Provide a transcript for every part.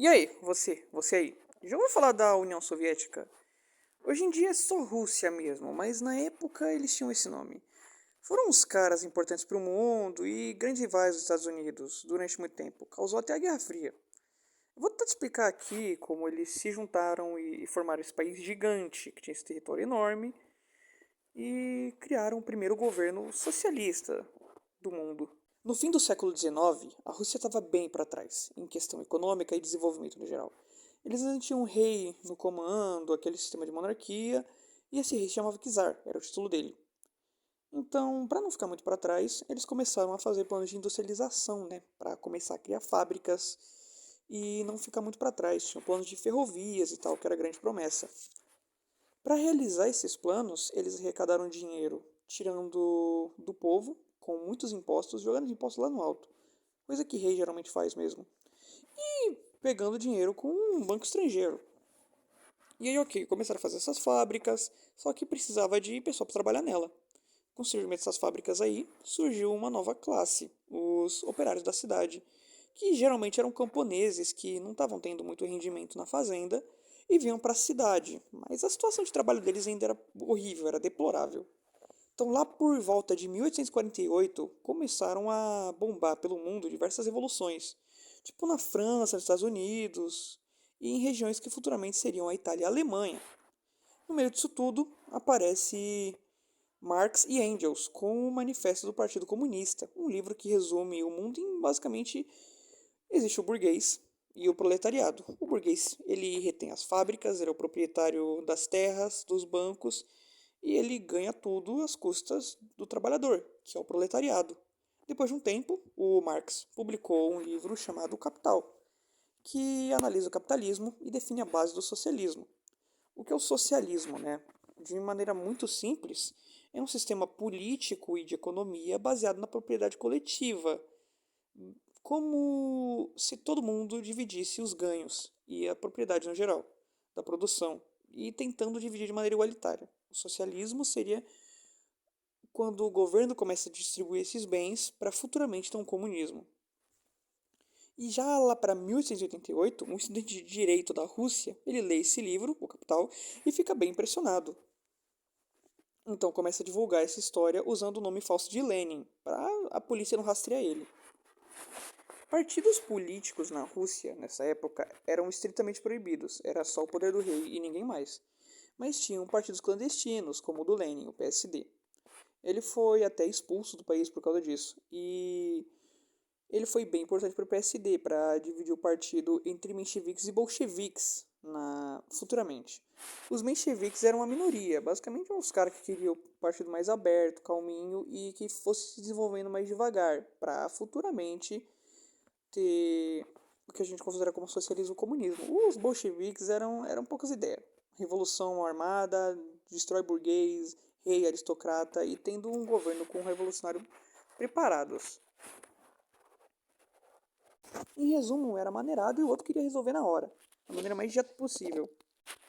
E aí, você aí, já ouviu falar da União Soviética? Hoje em dia é só Rússia mesmo, mas na época eles tinham esse nome. Foram uns caras importantes para o mundo e grandes rivais dos Estados Unidos durante muito tempo. Causou até a Guerra Fria. Eu vou tentar te explicar aqui como eles se juntaram e formaram esse país gigante, que tinha esse território enorme, e criaram o primeiro governo socialista do mundo. No fim do século XIX, a Rússia estava bem para trás, em questão econômica e desenvolvimento no geral. Eles ainda tinham um rei no comando, aquele sistema de monarquia, e esse rei se chamava Czar, era o título dele. Então, para não ficar muito para trás, eles começaram a fazer planos de industrialização, né, para começar a criar fábricas e não ficar muito para trás. Tinham planos de ferrovias e tal, que era a grande promessa. Para realizar esses planos, eles arrecadaram dinheiro tirando do povo, com muitos impostos, jogando os impostos lá no alto, coisa que rei geralmente faz mesmo, e pegando dinheiro com um banco estrangeiro. E aí, ok, começaram a fazer essas fábricas, só que precisava de pessoal para trabalhar nela. Com o surgimento dessas fábricas aí, surgiu uma nova classe, os operários da cidade, que geralmente eram camponeses que não estavam tendo muito rendimento na fazenda e vinham para a cidade, mas a situação de trabalho deles ainda era horrível, era deplorável. Então, lá por volta de 1848, começaram a bombar pelo mundo diversas revoluções, tipo na França, nos Estados Unidos e em regiões que futuramente seriam a Itália e a Alemanha. No meio disso tudo, aparece Marx e Engels com o Manifesto do Partido Comunista, um livro que resume o mundo em basicamente existe o burguês e o proletariado. O burguês, ele retém as fábricas, ele é o proprietário das terras, dos bancos, e ele ganha tudo às custas do trabalhador, que é o proletariado. Depois de um tempo, o Marx publicou um livro chamado Capital, que analisa o capitalismo e define a base do socialismo. O que é o socialismo, né? De maneira muito simples, é um sistema político e de economia baseado na propriedade coletiva, como se todo mundo dividisse os ganhos e a propriedade no geral da produção e tentando dividir de maneira igualitária. O socialismo seria quando o governo começa a distribuir esses bens para futuramente ter um comunismo. E já lá para 1888, um estudante de direito da Rússia, ele lê esse livro, O Capital, e fica bem impressionado. Então começa a divulgar essa história usando o nome falso de Lenin, para a polícia não rastrear ele. Partidos políticos na Rússia, nessa época, eram estritamente proibidos, era só o poder do rei e ninguém mais. Mas tinham partidos clandestinos, como o do Lenin, o PSD. Ele foi até expulso do país por causa disso. E ele foi bem importante para o PSD, para dividir o partido entre mencheviques e bolcheviques futuramente. Os mencheviques eram uma minoria, basicamente uns caras que queriam o partido mais aberto, calminho e que fosse se desenvolvendo mais devagar, para futuramente ter o que a gente considera como socialismo e comunismo. Os bolcheviques eram poucas ideias. Revolução armada, destrói burguês, rei aristocrata e tendo um governo com um revolucionário preparados. Em resumo, era maneirado e o outro queria resolver na hora, da maneira mais direto possível.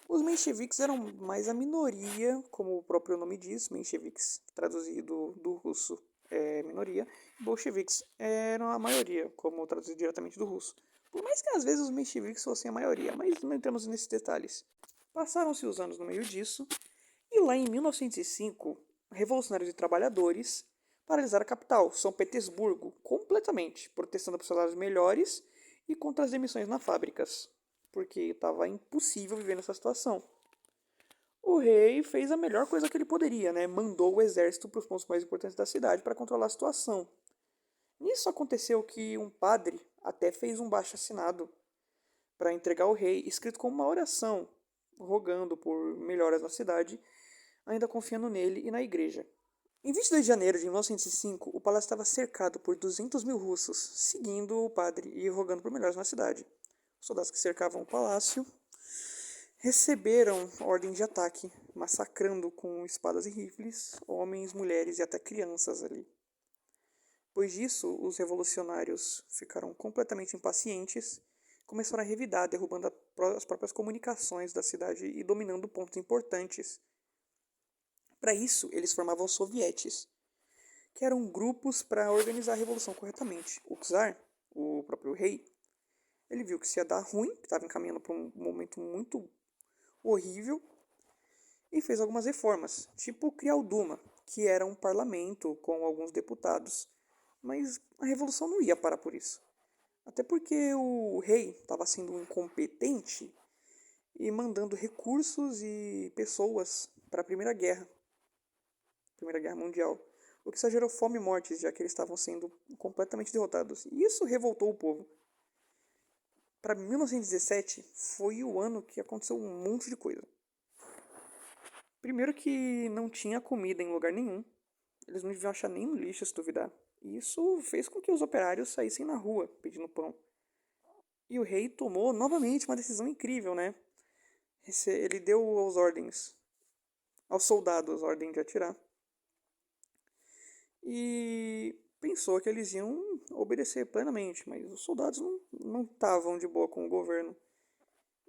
Os mencheviques eram mais a minoria, como o próprio nome diz, mencheviques, traduzido do russo é minoria, bolcheviques eram a maioria, como traduzido diretamente do russo. Por mais que às vezes os mencheviques fossem a maioria, mas não entramos nesses detalhes. Passaram-se os anos no meio disso, e lá em 1905, revolucionários e trabalhadores paralisaram a capital, São Petersburgo, completamente, protestando por salários melhores e contra as demissões nas fábricas, porque estava impossível viver nessa situação. O rei fez a melhor coisa que ele poderia, né? Mandou o exército para os pontos mais importantes da cidade para controlar a situação. Nisso aconteceu que um padre até fez um baixo-assinado para entregar ao rei, escrito como uma oração, rogando por melhoras na cidade, ainda confiando nele e na igreja. Em 22 de janeiro de 1905, o palácio estava cercado por 200 mil russos, seguindo o padre e rogando por melhores na cidade. Os soldados que cercavam o palácio receberam ordem de ataque, massacrando com espadas e rifles homens, mulheres e até crianças ali. Depois disso, os revolucionários ficaram completamente impacientes, começaram a revidar, derrubando as próprias comunicações da cidade e dominando pontos importantes. Para isso, eles formavam sovietes, que eram grupos para organizar a revolução corretamente. O czar, o próprio rei, Ele viu que isso ia dar ruim, que estava encaminhando para um momento muito horrível, e fez algumas reformas, tipo criar o Duma, que era um parlamento com alguns deputados. Mas a revolução não ia parar por isso. Até porque o rei estava sendo um incompetente e mandando recursos e pessoas para a Primeira Guerra Mundial, o que só gerou fome e mortes, já que eles estavam sendo completamente derrotados. E isso revoltou o povo. Para 1917 foi o ano que aconteceu um monte de coisa. Primeiro que não tinha comida em lugar nenhum. Eles não deviam achar nem no lixo, se duvidar. E isso fez com que os operários saíssem na rua pedindo pão. E o rei tomou novamente uma decisão incrível, né? Ele deu aos soldados, a ordem de atirar. E pensou que eles iam obedecer plenamente, mas os soldados não estavam de boa com o governo.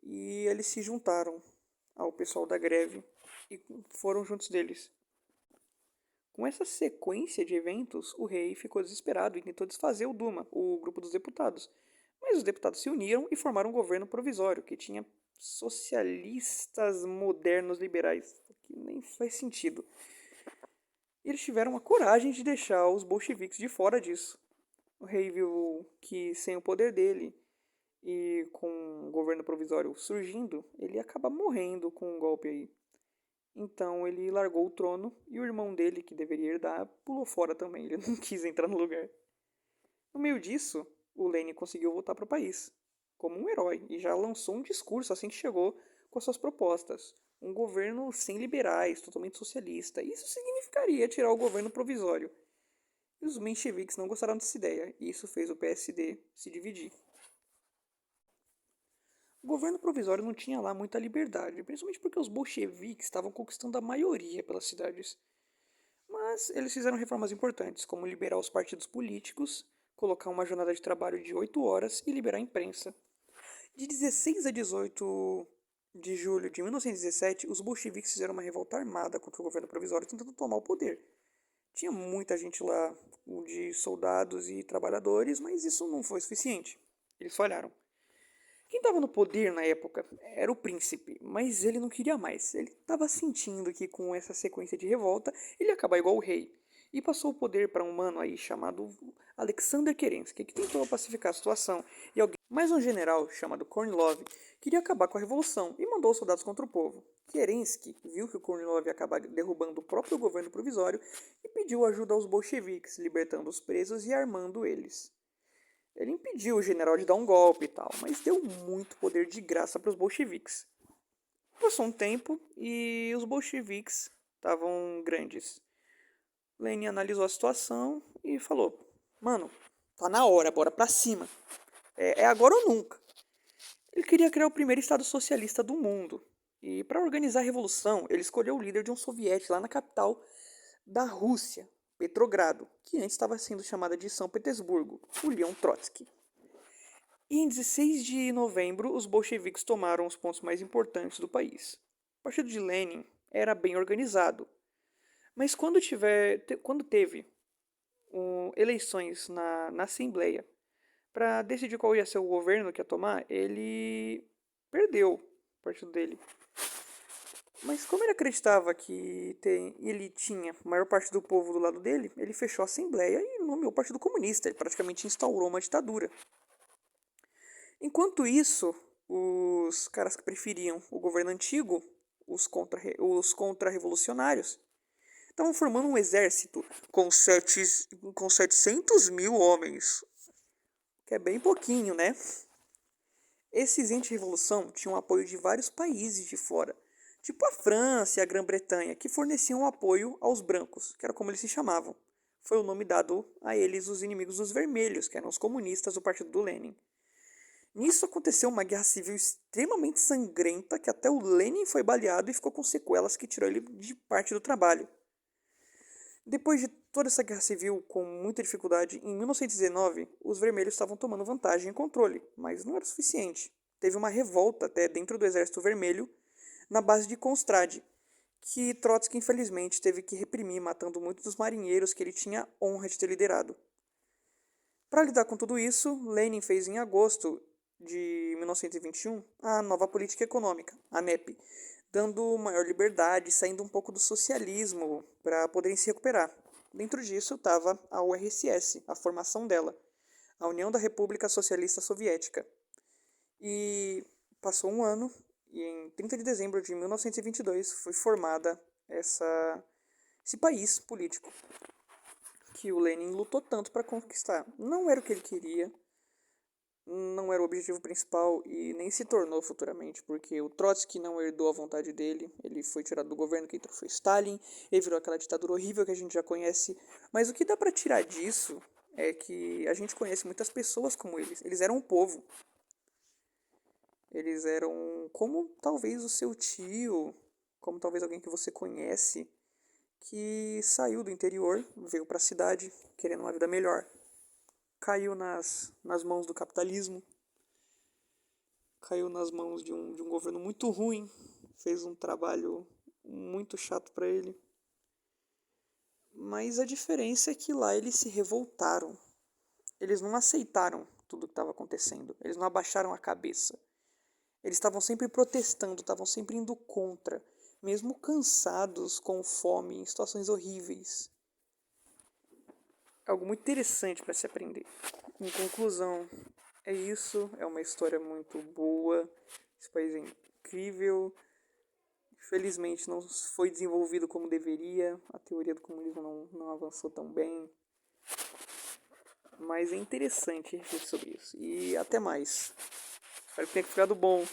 E eles se juntaram ao pessoal da greve e foram juntos deles. Com essa sequência de eventos, o rei ficou desesperado e tentou desfazer o Duma, o grupo dos deputados. Mas os deputados se uniram e formaram um governo provisório que tinha socialistas modernos liberais, o que nem faz sentido. E eles tiveram a coragem de deixar os bolcheviques de fora disso. O rei viu que sem o poder dele e com o governo provisório surgindo, ele ia acabar morrendo com um golpe aí. Então ele largou o trono e o irmão dele, que deveria herdar, pulou fora também. Ele não quis entrar no lugar. No meio disso, o Lenin conseguiu voltar para o país, como um herói, e já lançou um discurso assim que chegou com as suas propostas. Um governo sem liberais, totalmente socialista. Isso significaria tirar o governo provisório. E os mencheviques não gostaram dessa ideia, e isso fez o PSD se dividir. O governo provisório não tinha lá muita liberdade, principalmente porque os bolcheviques estavam conquistando a maioria pelas cidades. Mas eles fizeram reformas importantes, como liberar os partidos políticos, colocar uma jornada de trabalho de 8 horas e liberar a imprensa. De 16 a 18 de julho de 1917, os bolcheviques fizeram uma revolta armada contra o governo provisório tentando tomar o poder. Tinha muita gente lá, de soldados e trabalhadores, mas isso não foi suficiente. Eles falharam. Quem estava no poder na época era o príncipe, mas ele não queria mais. Ele estava sentindo que com essa sequência de revolta ele ia acabar igual o rei. E passou o poder para um mano aí chamado Alexander Kerensky, que tentou pacificar a situação. Mas um general chamado Kornilov queria acabar com a revolução e mandou soldados contra o povo. Kerensky viu que o Kornilov ia acabar derrubando o próprio governo provisório e pediu ajuda aos bolcheviques, libertando os presos e armando eles. Ele impediu o general de dar um golpe e tal, mas deu muito poder de graça para os bolcheviques. Passou um tempo e os bolcheviques estavam grandes. Lenin analisou a situação e falou: Mano, tá na hora, bora pra cima. É agora ou nunca. Ele queria criar o primeiro estado socialista do mundo. E para organizar a revolução, ele escolheu o líder de um soviético lá na capital da Rússia, Petrogrado, que antes estava sendo chamada de São Petersburgo, o Leon Trotsky. E em 16 de novembro, os bolcheviques tomaram os pontos mais importantes do país. O partido de Lenin era bem organizado, mas quando teve eleições na Assembleia para decidir qual ia ser o governo que ia tomar, ele perdeu o partido dele. Mas como ele acreditava que ele tinha a maior parte do povo do lado dele, ele fechou a Assembleia e nomeou o Partido Comunista. Ele praticamente instaurou uma ditadura. Enquanto isso, os caras que preferiam o governo antigo, os contra-revolucionários, estavam formando um exército com 700 mil homens. Que é bem pouquinho, né? Esses anti-revolução tinham apoio de vários países de fora, tipo a França e a Grã-Bretanha, que forneciam apoio aos brancos, que era como eles se chamavam. Foi o nome dado a eles, os inimigos dos vermelhos, que eram os comunistas do partido do Lenin. Nisso aconteceu uma guerra civil extremamente sangrenta, que até o Lenin foi baleado e ficou com sequelas que tirou ele de parte do trabalho. Depois de toda essa guerra civil, com muita dificuldade, em 1919, os vermelhos estavam tomando vantagem e controle, mas não era suficiente. Teve uma revolta até dentro do Exército Vermelho, na base de Kronstadt, que Trotsky infelizmente teve que reprimir, matando muitos dos marinheiros que ele tinha honra de ter liderado. Para lidar com tudo isso, Lenin fez em agosto de 1921 a nova política econômica, a NEP, dando maior liberdade, saindo um pouco do socialismo para poderem se recuperar. Dentro disso estava a URSS, a formação dela, a União da República Socialista Soviética. E passou um ano e em 30 de dezembro de 1922 foi formada esse país político que o Lenin lutou tanto para conquistar. Não era o que ele queria, não era o objetivo principal e nem se tornou futuramente, porque o Trotsky não herdou a vontade dele, ele foi tirado do governo, quem entrou foi Stalin, ele virou aquela ditadura horrível que a gente já conhece. Mas o que dá para tirar disso é que a gente conhece muitas pessoas como eles eram o povo. Eles eram como talvez o seu tio, como talvez alguém que você conhece, que saiu do interior, veio para a cidade, querendo uma vida melhor. Caiu nas mãos do capitalismo, caiu nas mãos de um governo muito ruim, fez um trabalho muito chato para ele. Mas a diferença é que lá eles se revoltaram. Eles não aceitaram tudo o que estava acontecendo. Eles não abaixaram a cabeça. Eles estavam sempre protestando, estavam sempre indo contra, mesmo cansados, com fome, em situações horríveis. Algo muito interessante para se aprender. Em conclusão, é isso, é uma história muito boa, esse país é incrível. Infelizmente não foi desenvolvido como deveria, a teoria do comunismo não avançou tão bem. Mas é interessante refletir sobre isso. E até mais. Espero que tenha ficado bom.